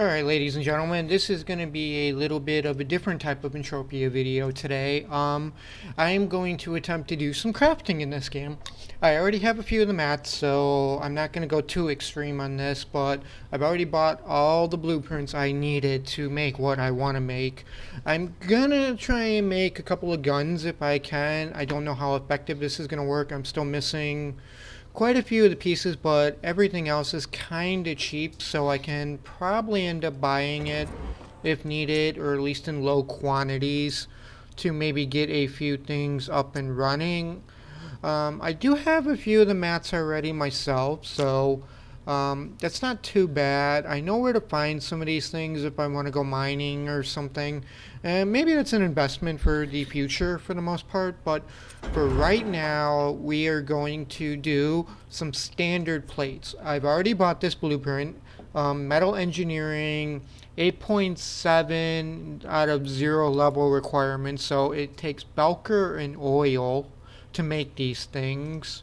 Alright, ladies and gentlemen, this is going to be a little bit of a different type of Entropia video today. I am going to attempt to do some crafting in this game. I already have a few of the mats, so I'm not going to go too extreme on this, but I've already bought all the blueprints I needed to make what I want to make. I'm going to try and make a couple of guns if I can. I don't know how effective this is going to work. I'm still missing quite a few of the pieces, but everything else is kind of cheap, so I can probably end up buying it if needed, or at least in low quantities to maybe get a few things up and running. I do have a few of the mats already myself, so that's not too bad. I know where to find some of these things if I want to go mining or something. And maybe that's an investment for the future for the most part. But for right now, we are going to do some standard plates. I've already bought this blueprint. Metal Engineering 8.7 out of 0 level requirements. So it takes Belker and oil to make these things.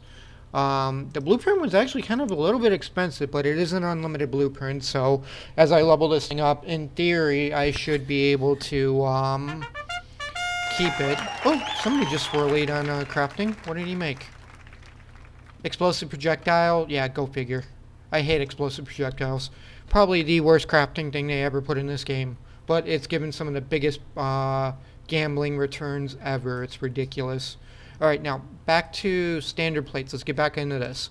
The blueprint was actually kind of a little bit expensive, but it is an unlimited blueprint, so as I level this thing up, in theory, I should be able to keep it. Oh, somebody just swirled on crafting. What did he make? Explosive projectile? Yeah, go figure. I hate explosive projectiles. Probably the worst crafting thing they ever put in this game, but it's given some of the biggest gambling returns ever. It's ridiculous. Alright, now back to standard plates. Let's get back into this.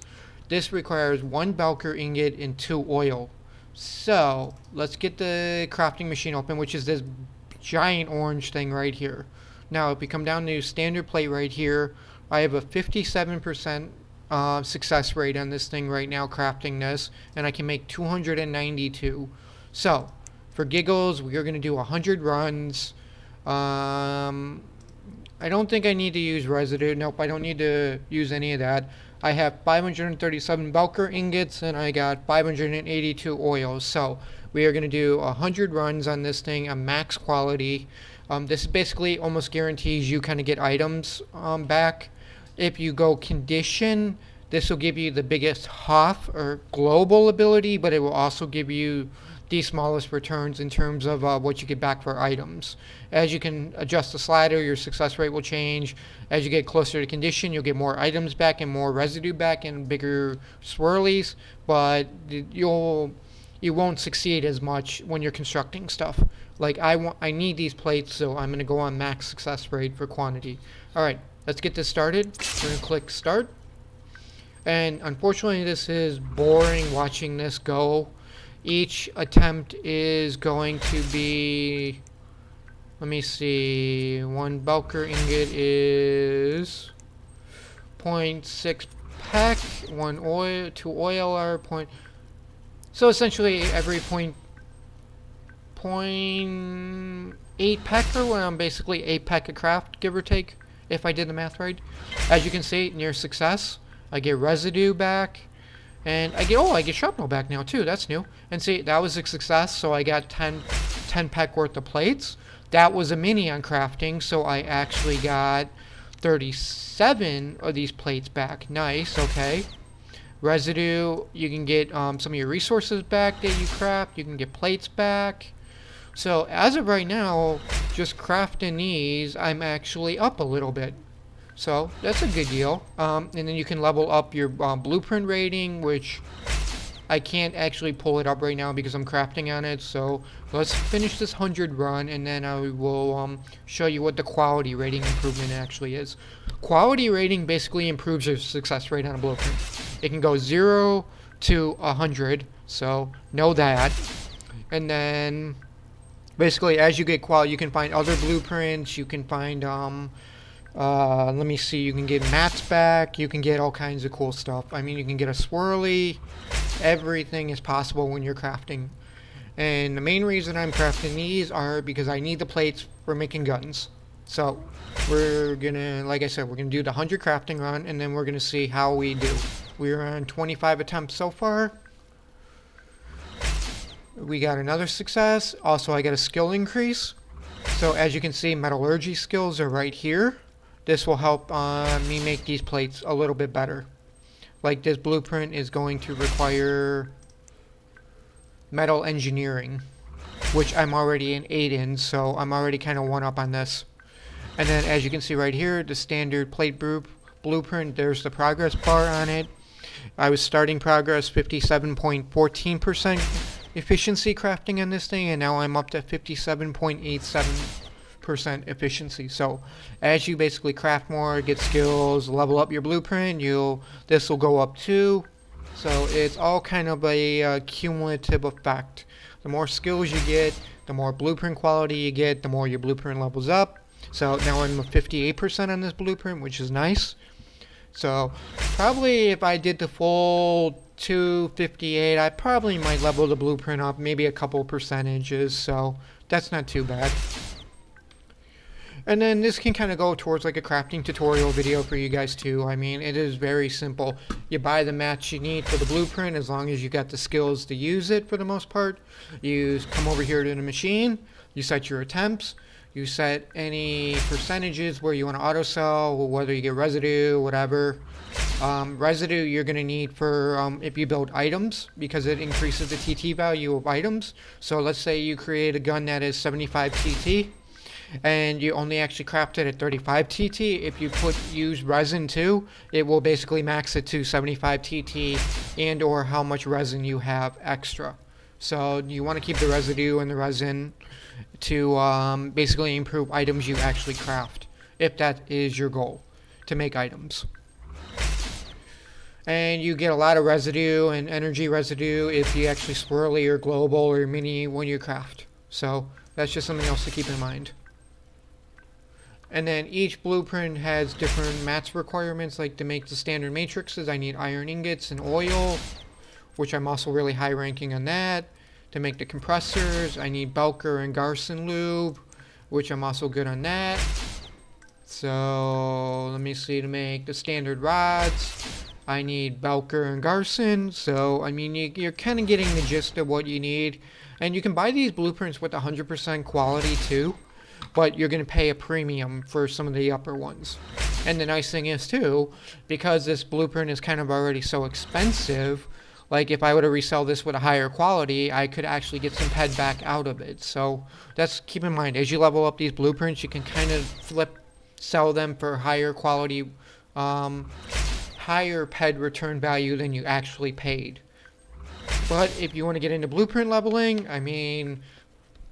This requires 1 Belker ingot and 2 oil. So, let's get the crafting machine open, which is this giant orange thing right here. Now, if we come down to standard plate right here, I have a 57% success rate on this thing right now, crafting this, and I can make 292. So, for giggles, we're going to do 100 runs. I don't think I need to use residue. Nope, I don't need to use any of that. I have 537 Belker ingots and I got 582 oils. So we are going to do 100 runs on this thing on max quality. This basically almost guarantees you kind of get items back. If you go condition, this will give you the biggest HOF or global ability, but it will also give you the smallest returns in terms of what you get back for items. As you can adjust the slider, your success rate will change. As you get closer to condition, you'll get more items back and more residue back and bigger swirlies, but you won't succeed as much when you're constructing stuff. Like I need these plates, so I'm going to go on max success rate for quantity. Alright, let's get this started. We're going to click start. And unfortunately this is boring watching this go. Each attempt is going to be, let me see, 1 Belker ingot is 0.6 peck, 1 oil, 2 oil are point. So essentially every 0.8 pecker, when I'm basically 8 peck a craft, give or take, if I did the math right. As you can see, near success, I get residue back. And I get shrapnel back now too. That's new. And see, that was a success. So I got 10 peck worth of plates. That was a mini on crafting. So I actually got 37 of these plates back. Nice. Okay. Residue. You can get some of your resources back that you craft. You can get plates back. So as of right now, just crafting these, I'm actually up a little bit. So that's a good deal. And then you can level up your blueprint rating, which I can't actually pull it up right now because I'm crafting on it. So let's finish this 100 run and then I will show you what the quality rating improvement actually is. Quality rating basically improves your success rate on a blueprint. It can go 0 to 100, so know that. And then basically as you get quality, you can find other blueprints, you can find let me see, you can get mats back, you can get all kinds of cool stuff. I mean, you can get a swirly. Everything is possible when you're crafting. And the main reason I'm crafting these are because I need the plates for making guns. So we're gonna, like I said, we're gonna do the 100 crafting run and then we're gonna see how we do. We're on 25 attempts so far. We got another success. Also, I got a skill increase. So as you can see, metallurgy skills are right here. This will help me make these plates a little bit better. Like this blueprint is going to require metal engineering, which I'm already an 8 in, so I'm already kind of one up on this. And then as you can see right here, the standard plate blueprint, there's the progress bar on it. I was starting progress 57.14% efficiency crafting on this thing, and now I'm up to 57.87% efficiency. So as you basically craft more, get skills, level up your blueprint, this will go up too. So it's all kind of a cumulative effect. The more skills you get, the more blueprint quality you get, the more your blueprint levels up. So now I'm 58% on this blueprint, which is nice. So probably if I did the full 258, I probably might level the blueprint up maybe a couple percentages. So that's not too bad. And then this can kind of go towards like a crafting tutorial video for you guys too. I mean, it is very simple. You buy the mats you need for the blueprint as long as you got the skills to use it for the most part. You come over here to the machine, you set your attempts, you set any percentages where you want to auto sell, whether you get residue, whatever. Residue you're going to need for if you build items because it increases the TT value of items. So let's say you create a gun that is 75 TT. And you only actually craft it at 35 TT. If you use resin too, it will basically max it to 75 TT and or how much resin you have extra. So you want to keep the residue and the resin to basically improve items you actually craft, if that is your goal, to make items. And you get a lot of residue and energy residue if you actually swirly or global or mini when you craft. So that's just something else to keep in mind. And then each blueprint has different mats requirements. Like to make the standard matrices, I need iron ingots and oil, which I'm also really high ranking on that. To make the compressors, I need Belker and Garson lube, which I'm also good on that. So let me see, to make the standard rods, I need Belker and Garson. So I mean, you're kind of getting the gist of what you need. And you can buy these blueprints with 100% quality too. But you're going to pay a premium for some of the upper ones. And the nice thing is too, because this blueprint is kind of already so expensive, like if I were to resell this with a higher quality, I could actually get some ped back out of it. So that's, keep in mind, as you level up these blueprints, you can kind of sell them for higher quality, higher ped return value than you actually paid. But if you want to get into blueprint leveling, I mean,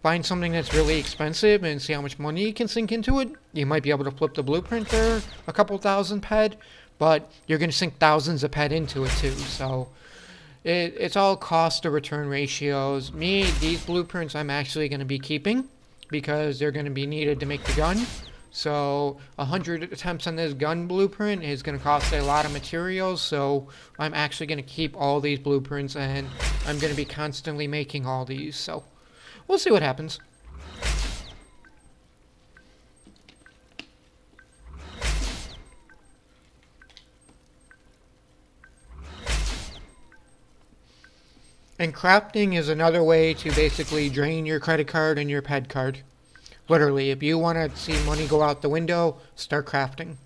find something that's really expensive and see how much money you can sink into it. You might be able to flip the blueprint for a couple thousand ped, but you're going to sink thousands of ped into it too. So it's all cost to return ratios. These blueprints I'm actually going to be keeping because they're going to be needed to make the gun. So 100 attempts on this gun blueprint is going to cost a lot of materials. So I'm actually going to keep all these blueprints and I'm going to be constantly making all these. So we'll see what happens. And crafting is another way to basically drain your credit card and your ped card. Literally, if you want to see money go out the window, start crafting.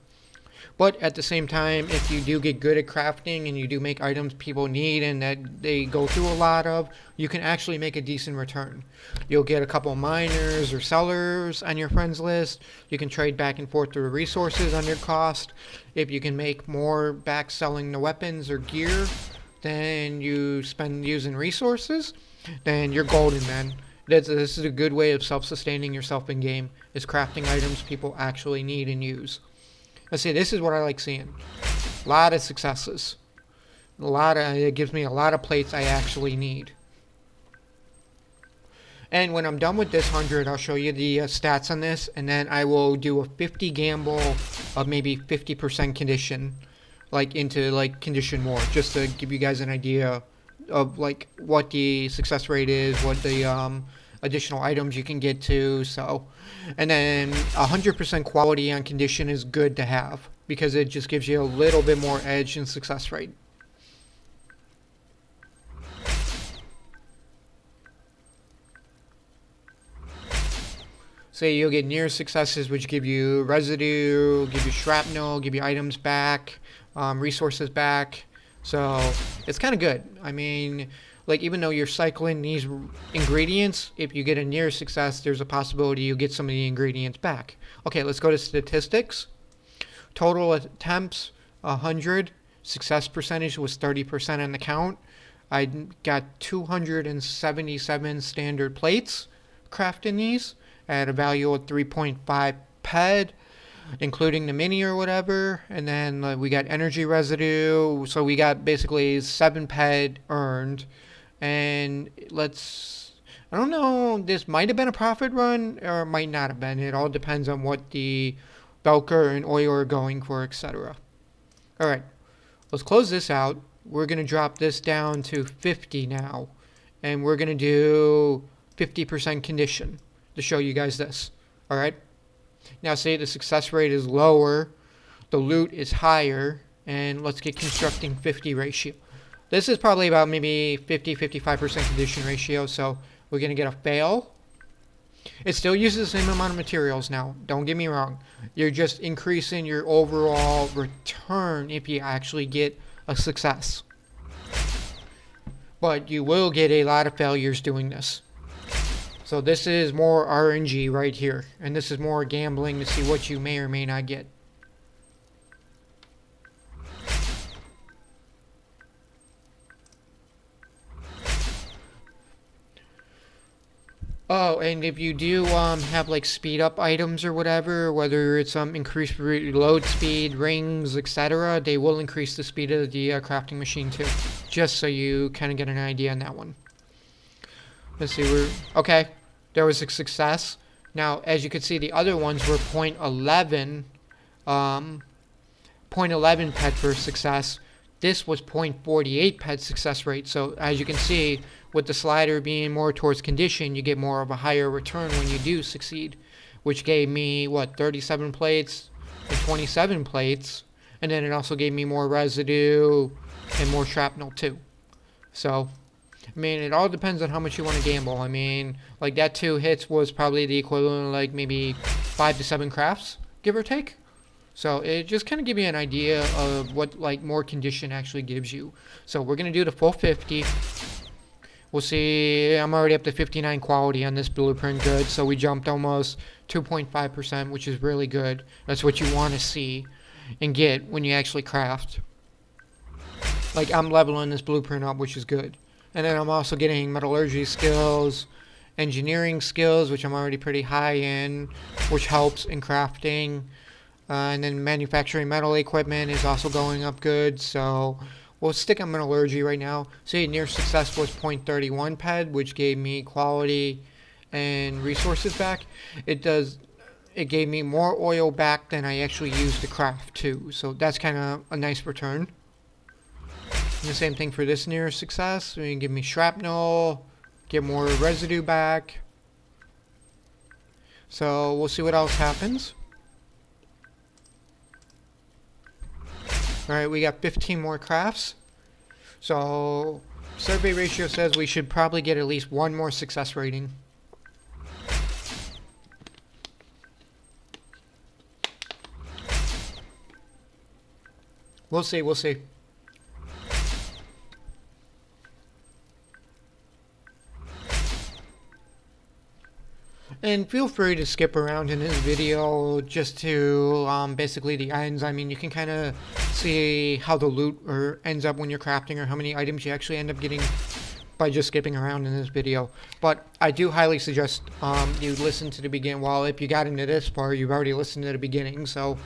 But at the same time, if you do get good at crafting and you do make items people need and that they go through a lot of, you can actually make a decent return. You'll get a couple miners or sellers on your friends list. You can trade back and forth through resources on your cost. If you can make more back selling the weapons or gear than you spend using resources, then you're golden, man. This is a good way of self-sustaining yourself in game, is crafting items people actually need and use. Let's see, this is what I like seeing. A lot of successes. It gives me a lot of plates I actually need. And when I'm done with this 100, I'll show you the stats on this, and then I will do a 50 gamble of maybe 50% condition, like into like condition more, just to give you guys an idea of like what the success rate is, what the additional items you can get to. So, and then 100% quality on condition is good to have because it just gives you a little bit more edge in success rate. So you'll get near successes, which give you residue, give you shrapnel, give you items back, resources back. So it's kind of good. I mean, like even though you're cycling these ingredients, if you get a near success, there's a possibility you get some of the ingredients back. Okay, let's go to statistics. Total attempts 100. Success percentage was 30% on the count. I got 277 standard plates crafting these at a value of 3.5 ped, including the mini or whatever. And then we got energy residue, so we got basically 7 ped earned. And I don't know, this might have been a profit run or it might not have been. It all depends on what the Belker and oil are going for, etc. Alright, let's close this out. We're going to drop this down to 50 now. And we're going to do 50% condition to show you guys this. Alright? Now say the success rate is lower, the loot is higher, and let's get constructing 50 ratio. This is probably about maybe 50-55% condition ratio, so we're going to get a fail. It still uses the same amount of materials now, don't get me wrong. You're just increasing your overall return if you actually get a success. But you will get a lot of failures doing this. So this is more RNG right here, and this is more gambling to see what you may or may not get. Oh, and if you do have like speed up items or whatever, whether it's increased reload speed, rings, etc., they will increase the speed of the crafting machine too. Just so you kind of get an idea on that one. Let's see, okay, there was a success. Now, as you can see, the other ones were 0.11 ped for success. This was 0.48 ped success rate. So as you can see, with the slider being more towards condition, you get more of a higher return when you do succeed, which gave me, what, 37 plates and 27 plates, and then it also gave me more residue and more shrapnel too. So, I mean, it all depends on how much you want to gamble. I mean, like that 2 hits was probably the equivalent of like maybe 5 to 7 crafts, give or take. So it just kind of gives you an idea of what like more condition actually gives you. So we're going to do the full 50. We'll see, I'm already up to 59 quality on this blueprint good, so we jumped almost 2.5%, which is really good. That's what you want to see and get when you actually craft. Like, I'm leveling this blueprint up, which is good. And then I'm also getting metallurgy skills, engineering skills, which I'm already pretty high in, which helps in crafting. And then manufacturing metal equipment is also going up good, so we'll stick on metallurgy right now. See, near success was 0.31 ped, which gave me quality and resources back. It gave me more oil back than I actually used to craft too. So that's kind of a nice return. And the same thing for this near success. I mean, give me shrapnel, get more residue back. So we'll see what else happens. Alright, we got 15 more crafts. So, survey ratio says we should probably get at least 1 more success rating. We'll see, we'll see. And feel free to skip around in this video just to basically the ends. I mean, you can kind of see how the loot ends up when you're crafting, or how many items you actually end up getting by just skipping around in this video. But I do highly suggest you listen to the beginning. Well, if you got into this part, you've already listened to the beginning. So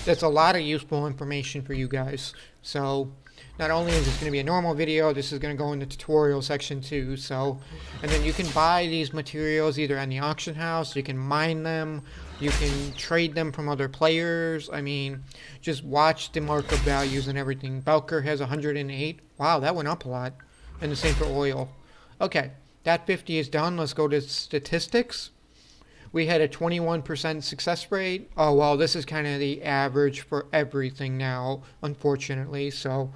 that's a lot of useful information for you guys. So not only is this going to be a normal video, this is going to go in the tutorial section too. So, and then you can buy these materials either on the auction house, you can mine them, you can trade them from other players. I mean, just watch the markup values and everything. Belker has 108. Wow, that went up a lot. And the same for oil. Okay, that 50 is done. Let's go to statistics. We had a 21% success rate. Oh, well, this is kind of the average for everything now, unfortunately. So,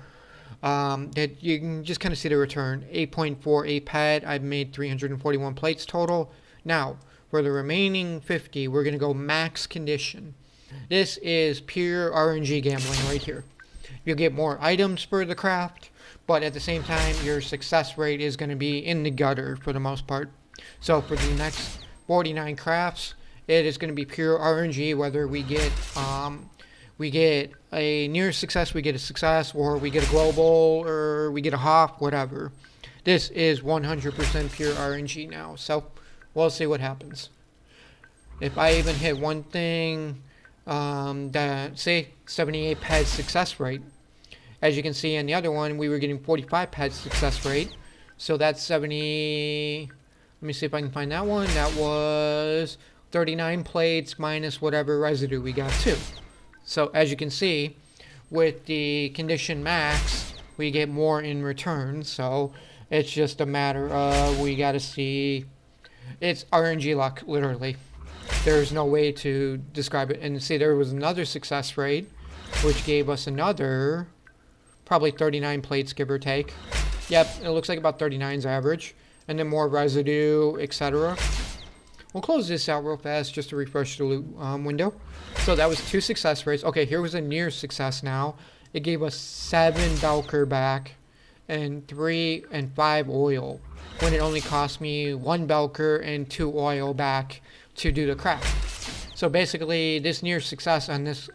that you can just kind of see the return. 8.48 pad. I've made 341 plates total. Now, for the remaining 50, we're going to go max condition. This is pure RNG gambling right here. You'll get more items for the craft, but at the same time, your success rate is going to be in the gutter for the most part. So for the next 49 crafts, it is going to be pure RNG, whether we get a near success, we get a success, or we get a global, or we get a hop, whatever. This is 100% pure RNG now, so we'll see what happens. If I even hit one thing, that say 78 pet success rate, as you can see in the other one, we were getting 45 pet success rate, so that's 70. Let me see if I can find that one. That was 39 plates minus whatever residue we got too. So as you can see, with the condition max, we get more in return. So it's just a matter of we got to see. It's RNG luck, literally. There's no way to describe it. And see, there was another success rate, which gave us another probably 39 plates, give or take. Yep, it looks like about 39's average. And then more residue, etc. We'll close this out real fast just to refresh the loot window. So that was 2 success rates. Okay, here was a near success now. It gave us 7 Belker back and 3 and 5 oil, when it only cost me 1 Belker and 2 oil back to do the craft. So basically, this near success on this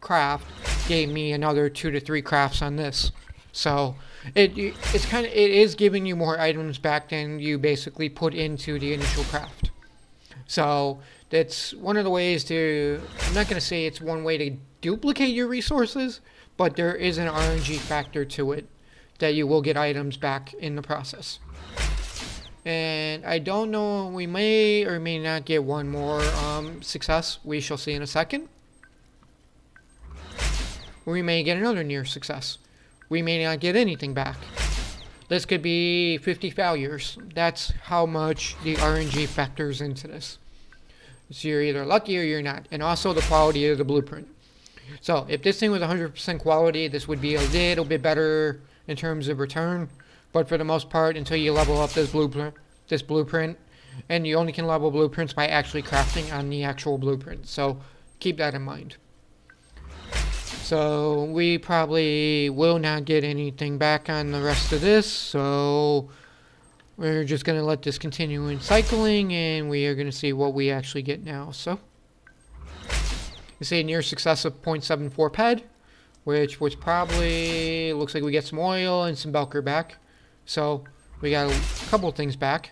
craft gave me another 2 to 3 crafts on this. So it is giving you more items back than you basically put into the initial craft. So that's one of the ways to, I'm not going to say it's one way to duplicate your resources, but there is an RNG factor to it that you will get items back in the process. And I don't know, we may or may not get one more success. We shall see in a second. We may get another near success. We may not get anything back. This could be 50 failures. That's how much the RNG factors into this. So you're either lucky or you're not. And also the quality of the blueprint. So if this thing was 100% quality, this would be a little bit better in terms of return. But for the most part, until you level up this blueprint, and you only can level blueprints by actually crafting on the actual blueprint. So keep that in mind. So we probably will not get anything back on the rest of this, so we're just going to let this continue in cycling, and we are going to see what we actually get now. So you see a near success of 0.74 ped, which was probably, looks like we get some oil and some Belker back. So we got a couple of things back.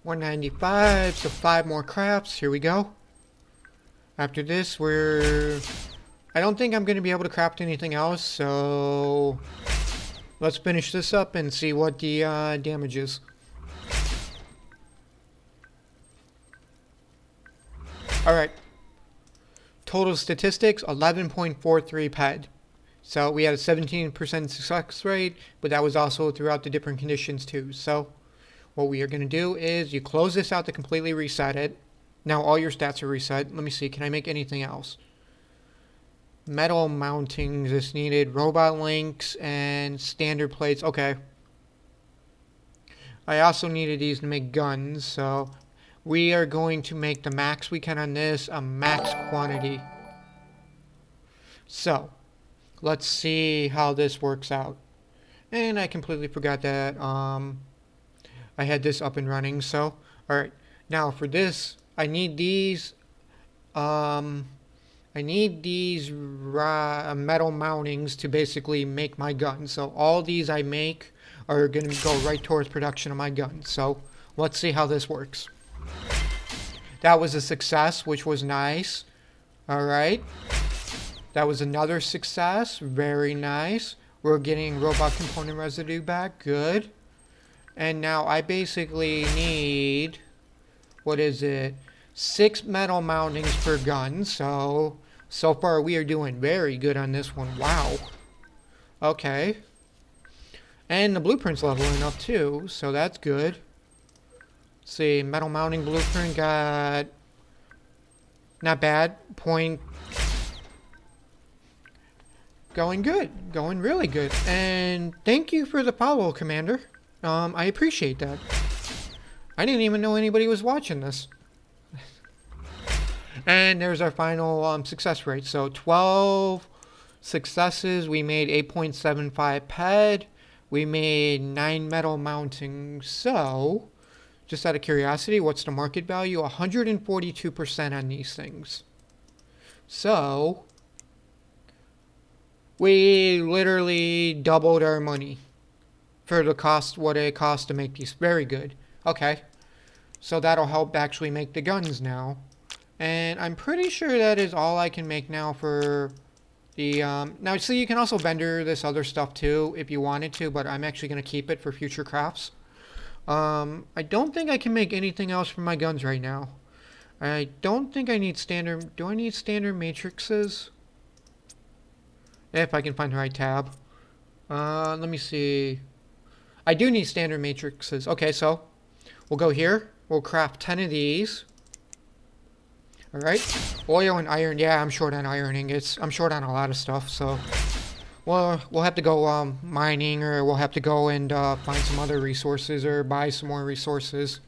$195, so 5 more crafts. Here we go. After this, I don't think I'm going to be able to craft anything else, so let's finish this up and see what the damage is. Alright. Total statistics, 11.43 ped. So we had a 17% success rate, but that was also throughout the different conditions too. So what we are going to do is you close this out to completely reset it. Now all your stats are reset. Let me see, can I make anything else? Metal mountings is needed, robot links, and standard plates. Okay. I also needed these to make guns, so we are going to make the max we can on this, a max quantity. So, let's see how this works out. And I completely forgot that I had this up and running, so alright. Now for this, I need these metal mountings to basically make my gun. So all these I make are going to go right towards production of my gun. So let's see how this works. That was a success, which was nice. Alright. That was another success. Very nice. We're getting robot component residue back. Good. And now I basically need, what is it? 6 metal mountings per gun. So far we are doing very good on this one. Wow. Okay. And the blueprint's leveling up too, so that's good. Let's see, metal mounting blueprint got Not bad. Point. Going good. Going really good. And thank you for the follow, Commander. I appreciate that. I didn't even know anybody was watching this. And there's our final success rate. So 12 successes. We made 8.75 ped. We made 9 metal mounting. So, just out of curiosity, what's the market value? 142% on these things. So, we literally doubled our money for the cost, what it costs to make these. Very good. Okay. So that'll help actually make the guns now. And I'm pretty sure that is all I can make now for the, now see, you can also vendor this other stuff too if you wanted to, but I'm actually going to keep it for future crafts. I don't think I can make anything else from my guns right now. I don't think I need standard, do I need standard matrices? If I can find the right tab. Let me see. I do need standard matrices. Okay, so we'll go here. We'll craft 10 of these. Alright. Oil and iron. Yeah, I'm short on ironing. I'm short on a lot of stuff, so we'll have to go mining, or we'll have to go and find some other resources or buy some more resources.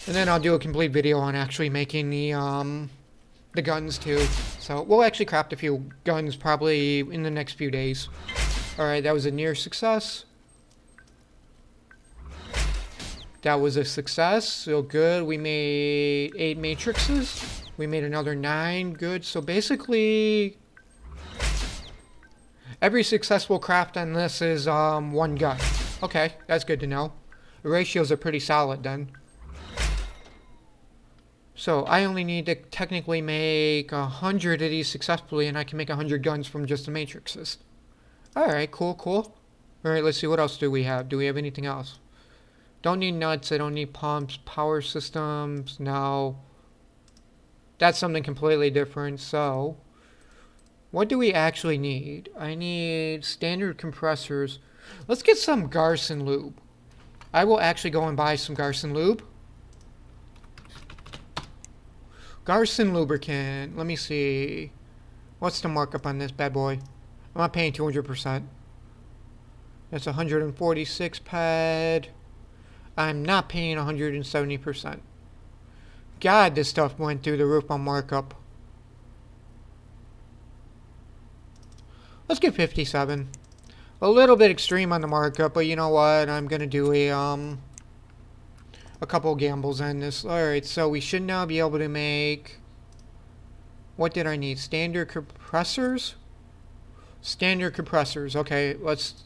And then I'll do a complete video on actually making the guns too. So we'll actually craft a few guns probably in the next few days. Alright, that was a near success. That was a success, so good. We made 8 matrices. We made another 9, good. So basically, every successful craft on this is 1 gun. Okay, that's good to know. The ratios are pretty solid then. So I only need to technically make 100 of these successfully, and I can make 100 guns from just the matrices. Alright, cool, cool. Alright, let's see, what else do we have? Do we have anything else? Don't need nuts, I don't need pumps, power systems, no. That's something completely different, so what do we actually need? I need standard compressors. Let's get some Garson lube. I will actually go and buy some Garson lube. Garson lubricant, let me see. What's the markup on this bad boy? I'm not paying 200%. That's 146 ped. I'm not paying 170%. God, this stuff went through the roof on markup. Let's get 57. A little bit extreme on the markup, but you know what? I'm gonna do a couple gambles on this. Alright, so we should now be able to make... What did I need? Standard compressors? Standard compressors. Okay, let's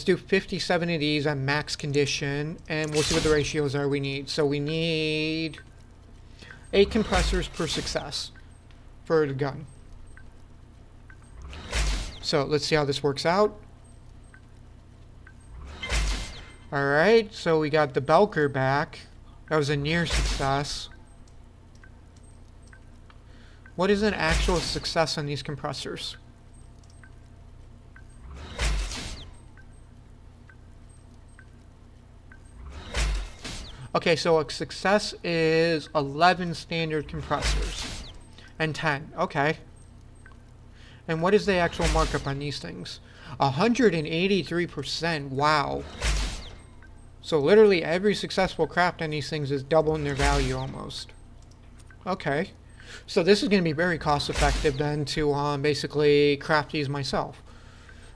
do 57 of these on max condition, and we'll see what the ratios are we need. So we need 8 compressors per success for the gun. So let's see how this works out. Alright, so we got the Belker back. That was a near success. What is an actual success on these compressors? Okay, so a success is 11 standard compressors. And 10. Okay. And what is the actual markup on these things? 183%. Wow. So literally every successful craft on these things is doubling their value almost. Okay. So this is going to be very cost effective then to basically craft these myself.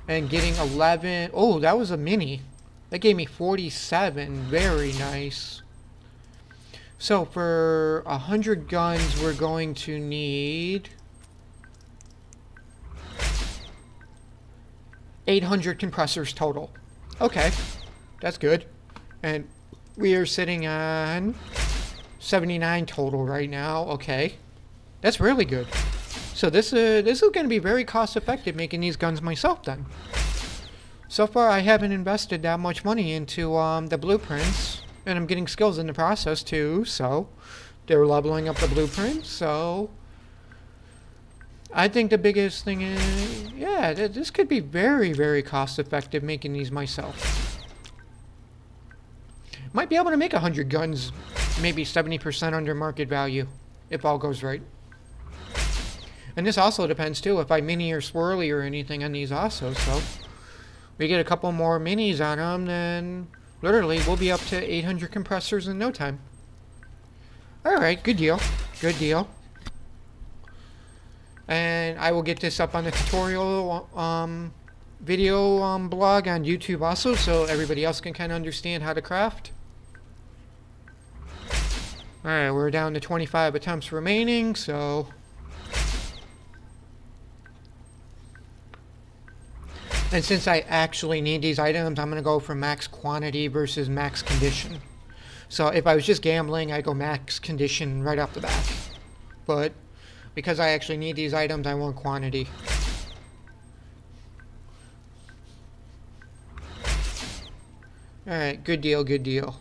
And getting 11... Oh, that was a mini. That gave me 47. Very nice. So for 100 guns, we're going to need 800 compressors total. Okay, that's good. And we are sitting on 79 total right now. Okay, that's really good. So this is going to be very cost effective making these guns myself then. So far, I haven't invested that much money into the blueprints. And I'm getting skills in the process too, so they're leveling up the blueprints, so I think the biggest thing is, yeah, this could be very, very cost effective making these myself. Might be able to make 100 guns, maybe 70% under market value. if all goes right. And this also depends too if I mini or swirly or anything on these also. So we get a couple more minis on them, then literally we'll be up to 800 compressors in no time. Alright, good deal. Good deal. And I will get this up on the tutorial video blog on YouTube also, so everybody else can kind of understand how to craft. Alright, we're down to 25 attempts remaining, so... And since I actually need these items, I'm going to go for max quantity versus max condition. So if I was just gambling, I'd go max condition right off the bat. But because I actually need these items, I want quantity. Alright, good deal, good deal.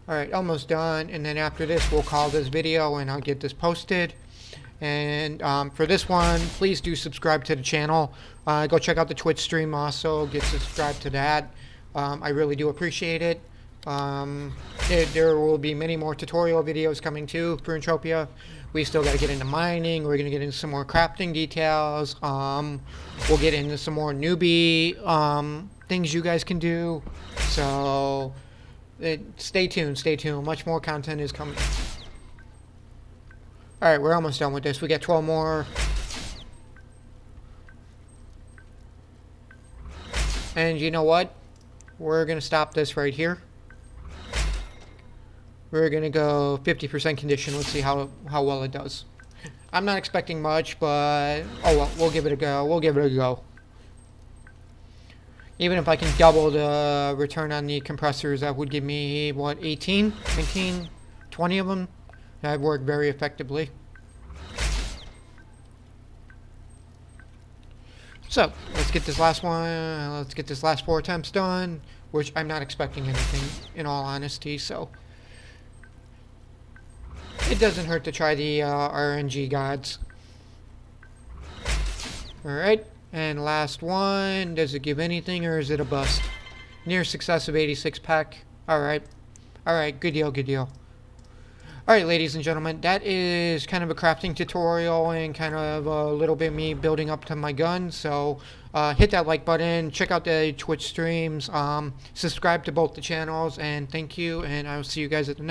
Alright, almost done. And then after this, we'll call this video and I'll get this posted. And for this one, please do subscribe to the channel. Go check out the Twitch stream also. Get subscribed to that. I really do appreciate it. There will be many more tutorial videos coming too for Entropia. We still got to get into mining. We're going to get into some more crafting details. We'll get into some more newbie things you guys can do. So stay tuned, stay tuned. Much more content is coming. Alright, we're almost done with this. We got 12 more. And you know what? We're going to stop this right here. We're going to go 50% condition. Let's see how well it does. I'm not expecting much, but oh well, we'll give it a go. We'll give it a go. Even if I can double the return on the compressors, that would give me, what, 18, 19, 20 of them? That worked very effectively. So, let's get this last one, let's get this last 4 attempts done, which I'm not expecting anything, in all honesty, so. It doesn't hurt to try the RNG gods. Alright, and last one, does it give anything or is it a bust? Near success of 86 pack. Alright, alright, good deal, good deal. Alright, ladies and gentlemen, that is kind of a crafting tutorial and kind of a little bit me building up to my gun. So hit that like button, check out the Twitch streams, subscribe to both the channels, and thank you, and I will see you guys at the next